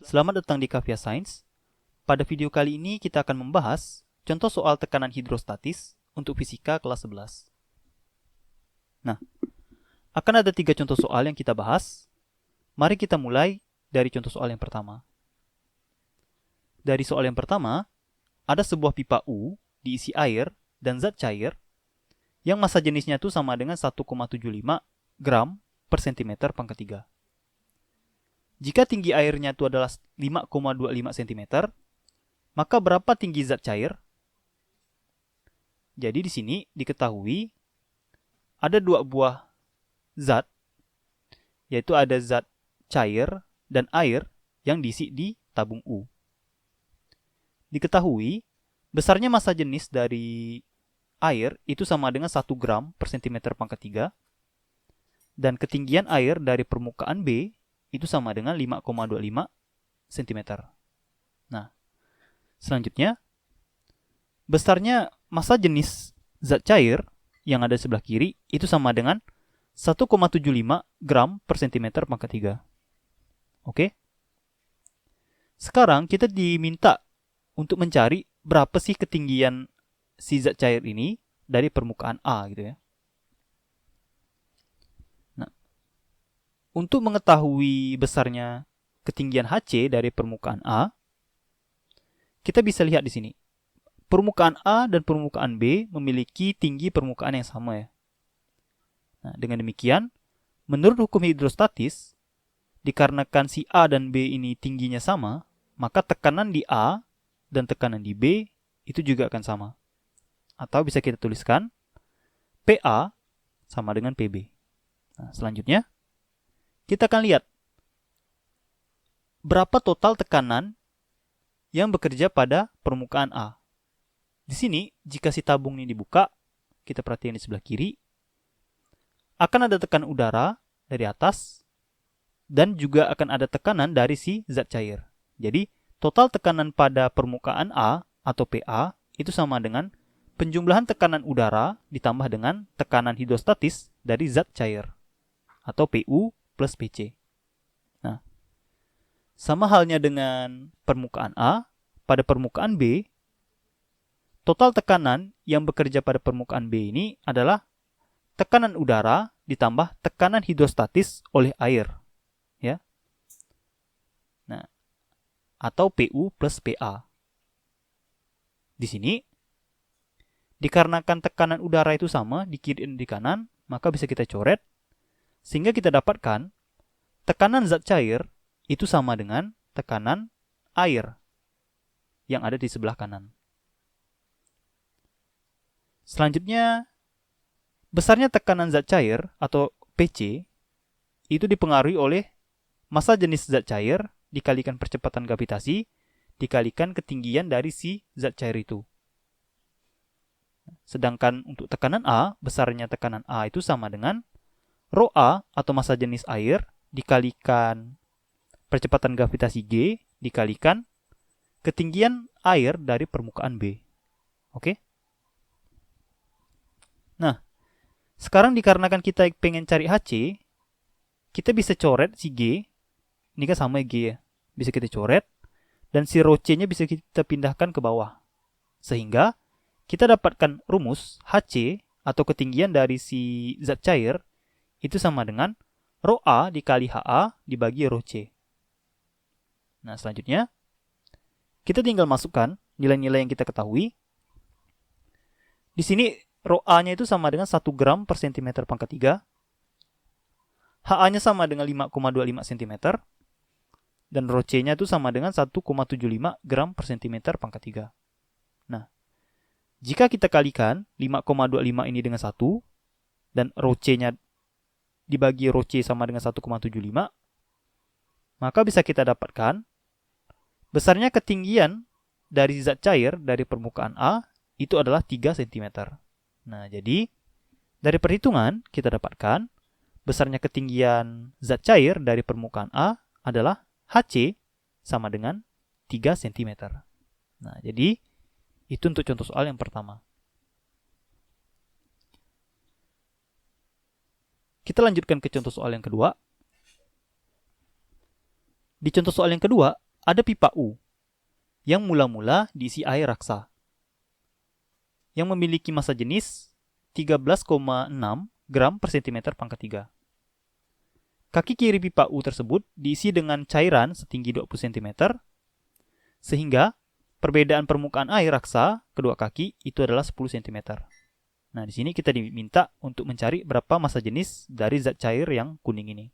Selamat datang di Kavya Science. Pada video kali ini kita akan membahas contoh soal tekanan hidrostatis untuk fisika kelas 11. Nah, akan ada 3 contoh soal yang kita bahas. Mari kita mulai dari contoh soal yang pertama. Dari soal yang pertama, ada sebuah pipa U diisi air dan zat cair yang massa jenisnya itu sama dengan 1,75 gram per cm pangkat 3. Jika tinggi airnya itu adalah 5,25 cm, maka berapa tinggi zat cair? Jadi di sini diketahui ada 2 buah zat, yaitu ada zat cair dan air yang diisi di tabung U. Diketahui besarnya massa jenis dari air itu sama dengan 1 gram per cm pangkat 3, dan ketinggian air dari permukaan B itu sama dengan 5,25 cm. Nah, selanjutnya, besarnya massa jenis zat cair yang ada di sebelah kiri itu sama dengan 1,75 gram per cm pangkat 3. Oke? Sekarang kita diminta untuk mencari berapa sih ketinggian si zat cair ini dari permukaan A gitu ya. Untuk mengetahui besarnya ketinggian HC dari permukaan A, kita bisa lihat di sini. Permukaan A dan permukaan B memiliki tinggi permukaan yang sama ya. Nah, dengan demikian, menurut hukum hidrostatis, dikarenakan si A dan B ini tingginya sama, maka tekanan di A dan tekanan di B itu juga akan sama. Atau bisa kita tuliskan PA sama dengan PB. Nah, selanjutnya, kita akan lihat berapa total tekanan yang bekerja pada permukaan A. Di sini, jika si tabung ini dibuka, kita perhatikan di sebelah kiri, akan ada tekanan udara dari atas, dan juga akan ada tekanan dari si zat cair. Jadi, total tekanan pada permukaan A atau PA itu sama dengan penjumlahan tekanan udara ditambah dengan tekanan hidrostatis dari zat cair, atau PU plus PC. Nah, sama halnya dengan permukaan A, pada permukaan B, total tekanan yang bekerja pada permukaan B ini adalah tekanan udara ditambah tekanan hidrostatis oleh air. Ya. Nah, atau PU plus PA. Di sini, dikarenakan tekanan udara itu sama di kiri dan di kanan, maka bisa kita coret, sehingga kita dapatkan tekanan zat cair itu sama dengan tekanan air yang ada di sebelah kanan. Selanjutnya, besarnya tekanan zat cair atau PC itu dipengaruhi oleh massa jenis zat cair dikalikan percepatan gravitasi dikalikan ketinggian dari si zat cair itu. Sedangkan untuk tekanan A, besarnya tekanan A itu sama dengan Rho A atau massa jenis air dikalikan percepatan gravitasi G dikalikan ketinggian air dari permukaan B. Oke? Nah, sekarang dikarenakan kita pengen cari HC, kita bisa coret si G. Ini kan sama G ya. Bisa kita coret. Dan si rho C-nya bisa kita pindahkan ke bawah. Sehingga kita dapatkan rumus HC atau ketinggian dari si zat cair itu sama dengan Rho A dikali HA dibagi Rho C. Nah, selanjutnya, kita tinggal masukkan nilai-nilai yang kita ketahui. Di sini, Rho A-nya itu sama dengan 1 gram per cm pangkat 3. HA-nya sama dengan 5,25 cm. Dan Rho C-nya itu sama dengan 1,75 gram per cm pangkat 3. Nah, jika kita kalikan 5,25 ini dengan 1, dan Rho C-nya dibagi Rho C sama dengan 1,75, maka bisa kita dapatkan besarnya ketinggian dari zat cair dari permukaan A itu adalah 3 cm. Nah, jadi dari perhitungan kita dapatkan besarnya ketinggian zat cair dari permukaan A adalah HC sama dengan 3 cm. Nah, jadi itu untuk contoh soal yang pertama. Kita lanjutkan ke contoh soal yang kedua. Di contoh soal yang kedua, ada pipa U yang mula-mula diisi air raksa yang memiliki massa jenis 13,6 gram per cm pangkat 3. Kaki kiri pipa U tersebut diisi dengan cairan setinggi 20 cm, sehingga perbedaan permukaan air raksa kedua kaki itu adalah 10 cm. Nah, di sini kita diminta untuk mencari berapa massa jenis dari zat cair yang kuning ini.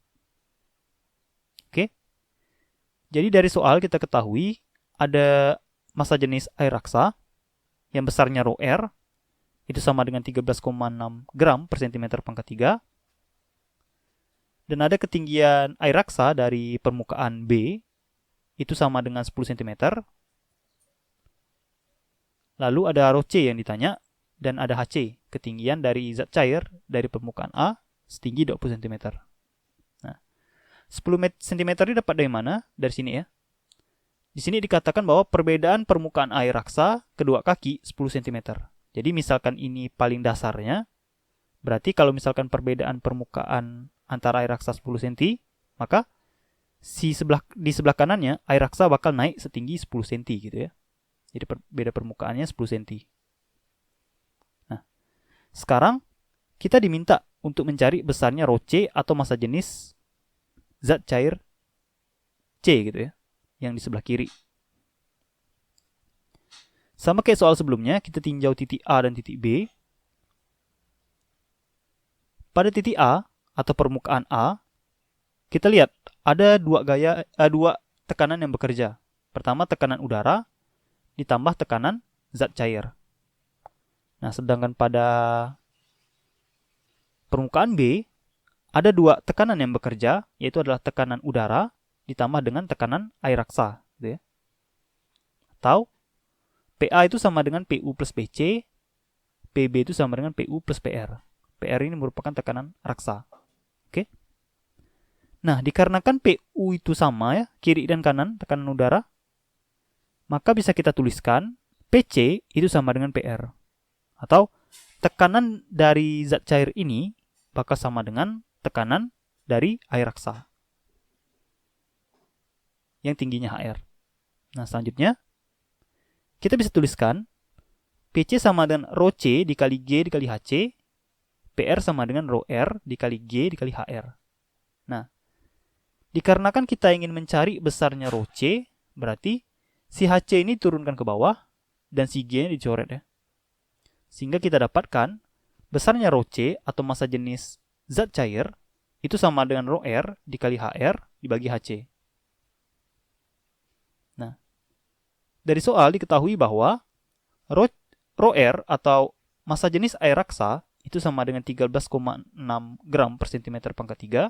Oke. Jadi dari soal kita ketahui ada massa jenis air raksa yang besarnya rho R itu sama dengan 13,6 gram per cm pangkat 3. Dan ada ketinggian air raksa dari permukaan B itu sama dengan 10 cm. Lalu ada rho C yang ditanya dan ada HC, ketinggian dari zat cair dari permukaan A setinggi 20 cm. Nah, 10 cm ini dapat dari mana? Dari sini ya. Di sini dikatakan bahwa perbedaan permukaan air raksa kedua kaki 10 cm. Jadi misalkan ini paling dasarnya, berarti kalau misalkan perbedaan permukaan antara air raksa 10 cm, maka di sebelah kanannya air raksa bakal naik setinggi 10 cm gitu ya. Jadi beda permukaannya 10 cm. Nah, sekarang kita diminta untuk mencari besarnya rho C atau massa jenis zat cair C gitu ya, yang di sebelah kiri. Sama kayak soal sebelumnya, kita tinjau titik A dan titik B. Pada titik A atau permukaan A, kita lihat ada dua tekanan yang bekerja. Pertama tekanan udara ditambah tekanan zat cair. Nah, sedangkan pada permukaan B ada dua tekanan yang bekerja, yaitu adalah tekanan udara ditambah dengan tekanan air raksa, gitu ya. Atau PA itu sama dengan PU plus PC, PB itu sama dengan PU plus PR. PR ini merupakan tekanan raksa. Oke. Nah, dikarenakan PU itu sama ya, kiri dan kanan tekanan udara, maka bisa kita tuliskan PC itu sama dengan PR. Atau tekanan dari zat cair ini bakal sama dengan tekanan dari air raksa yang tingginya HR. Nah, selanjutnya kita bisa tuliskan PC sama dengan rho C dikali G dikali HC, PR sama dengan rho R dikali G dikali HR. Nah, dikarenakan kita ingin mencari besarnya rho C, berarti si HC ini turunkan ke bawah dan si G ini dicoret ya. Sehingga kita dapatkan besarnya rho C atau massa jenis zat cair itu sama dengan rho R dikali HR dibagi HC. Nah, dari soal diketahui bahwa rho R atau massa jenis air raksa itu sama dengan 13,6 gram per cm pangkat 3.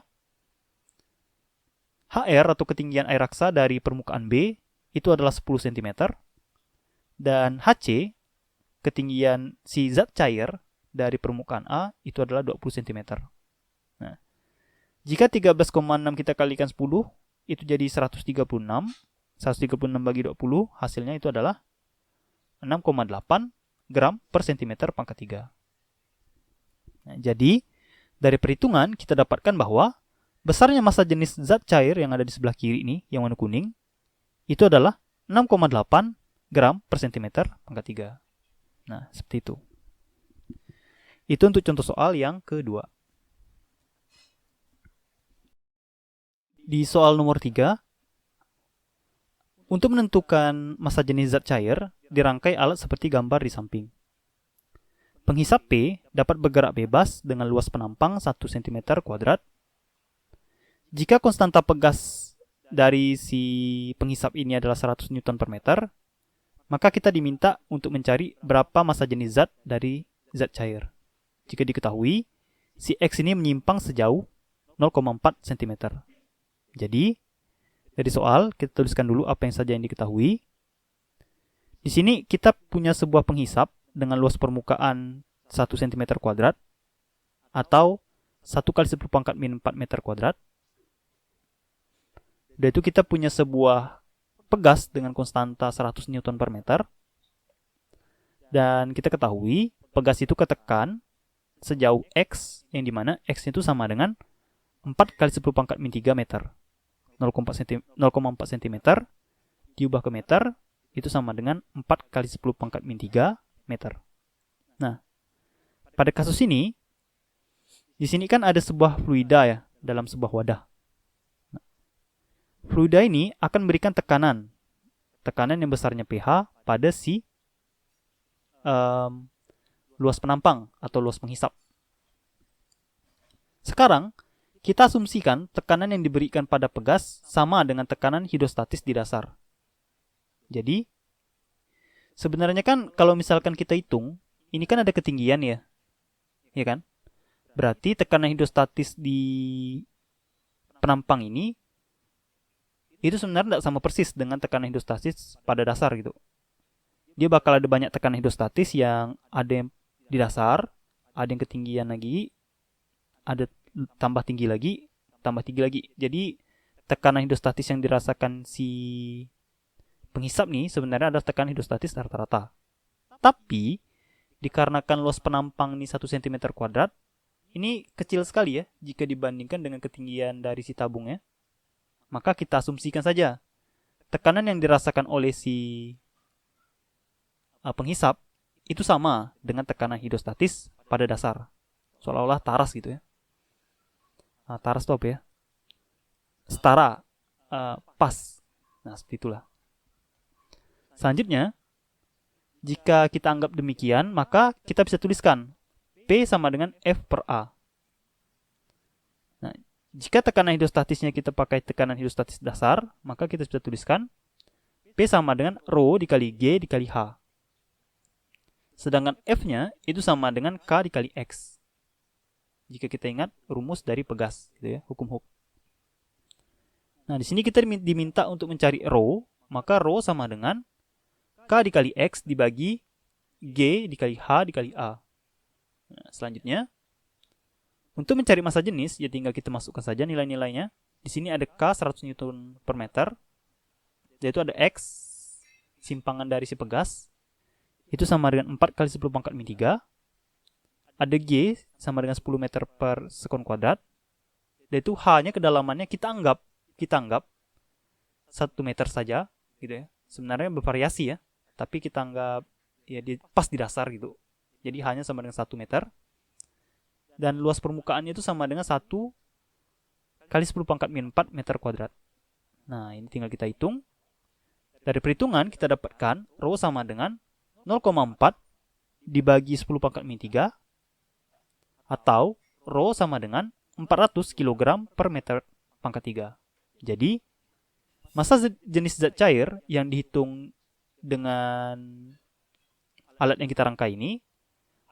HR atau ketinggian air raksa dari permukaan B itu adalah 10 cm. Dan HC, ketinggian si zat cair dari permukaan A itu adalah 20 cm. Nah, jika 13,6 kita kalikan 10, itu jadi 136. 136 bagi 20, hasilnya itu adalah 6,8 gram per cm pangkat 3. Nah, jadi, dari perhitungan kita dapatkan bahwa besarnya massa jenis zat cair yang ada di sebelah kiri ini, yang warna kuning, itu adalah 6,8 gram per cm pangkat 3. Nah, seperti itu. Itu untuk contoh soal yang kedua. Di soal nomor 3, untuk menentukan massa jenis zat cair, dirangkai alat seperti gambar di samping. Penghisap P dapat bergerak bebas dengan luas penampang 1 cm kuadrat. Jika konstanta pegas dari si penghisap ini adalah 100 Newton per meter, maka kita diminta untuk mencari berapa massa jenis zat dari zat cair. Jika diketahui, si X ini menyimpang sejauh 0,4 cm. Jadi, dari soal, kita tuliskan dulu apa yang saja yang diketahui. Di sini kita punya sebuah penghisap dengan luas permukaan 1 cm kuadrat atau 1 kali 10 pangkat min 4 meter kuadrat. Dan itu kita punya sebuah pegas dengan konstanta 100 Newton per meter. Dan kita ketahui pegas itu ketekan sejauh X, yang dimana X itu sama dengan 4 kali 10 pangkat min 3 meter. 0,4 cm diubah ke meter, itu sama dengan 4 kali 10 pangkat min 3 meter. Nah, pada kasus ini, di sini kan ada sebuah fluida ya, dalam sebuah wadah. Nah, fluida ini akan memberikan tekanan yang besarnya pH pada si luas penampang atau luas penghisap. Sekarang, kita asumsikan tekanan yang diberikan pada pegas sama dengan tekanan hidrostatis di dasar. Jadi, sebenarnya kan kalau misalkan kita hitung, ini kan ada ketinggian ya. Ya kan? Berarti tekanan hidrostatis di penampang ini itu sebenarnya tidak sama persis dengan tekanan hidrostatis pada dasar gitu. Dia bakal ada banyak tekanan hidrostatis yang ada yang di dasar, ada yang ketinggian lagi, ada tambah tinggi lagi. Jadi tekanan hidrostatis yang dirasakan si penghisap nih sebenarnya adalah tekanan hidrostatis rata-rata. Tapi dikarenakan luas penampang ini 1 cm kuadrat, ini kecil sekali ya jika dibandingkan dengan ketinggian dari si tabungnya. Maka kita asumsikan saja tekanan yang dirasakan oleh si penghisap itu sama dengan tekanan hidrostatis pada dasar. Seolah-olah taras gitu ya. Nah, taras itu apa ya? Setara, pas. Nah, seperti itulah. Selanjutnya, jika kita anggap demikian, maka kita bisa tuliskan P sama dengan F per A. Nah, jika tekanan hidrostatisnya kita pakai tekanan hidrostatis dasar, maka kita bisa tuliskan P sama dengan Rho dikali G dikali H. Sedangkan F-nya itu sama dengan K dikali X. Jika kita ingat rumus dari pegas, gitu ya, hukum Hooke. Nah, di sini kita diminta untuk mencari Rho, maka Rho sama dengan K dikali X dibagi G dikali H dikali A. Nah, selanjutnya, untuk mencari massa jenis, ya tinggal kita masukkan saja nilai-nilainya. Di sini ada K 100 Newton per meter, yaitu ada X, simpangan dari si pegas, itu sama dengan 4 kali 10 pangkat min 3. Ada G sama dengan 10 meter per sekon kuadrat, yaitu H-nya kedalamannya kita anggap 1 meter saja, gitu ya. Sebenarnya bervariasi ya, tapi kita anggap ya pas di dasar gitu. Jadi H-nya sama dengan 1 meter. Dan luas permukaannya itu sama dengan 1 kali 10 pangkat min 4 meter kuadrat. Nah, ini tinggal kita hitung. Dari perhitungan kita dapatkan Rho sama dengan 0,4 dibagi 10 pangkat min 3, atau Rho sama dengan 400 kg per meter pangkat 3. Jadi, massa jenis zat cair yang dihitung dengan alat yang kita rangkai ini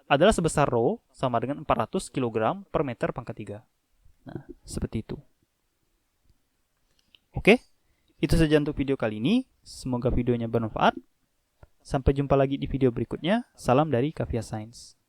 adalah sebesar Rho sama dengan 400 kg per meter pangkat 3. Nah, seperti itu. Oke, itu saja untuk video kali ini. Semoga videonya bermanfaat. Sampai jumpa lagi di video berikutnya. Salam dari Kavia Science.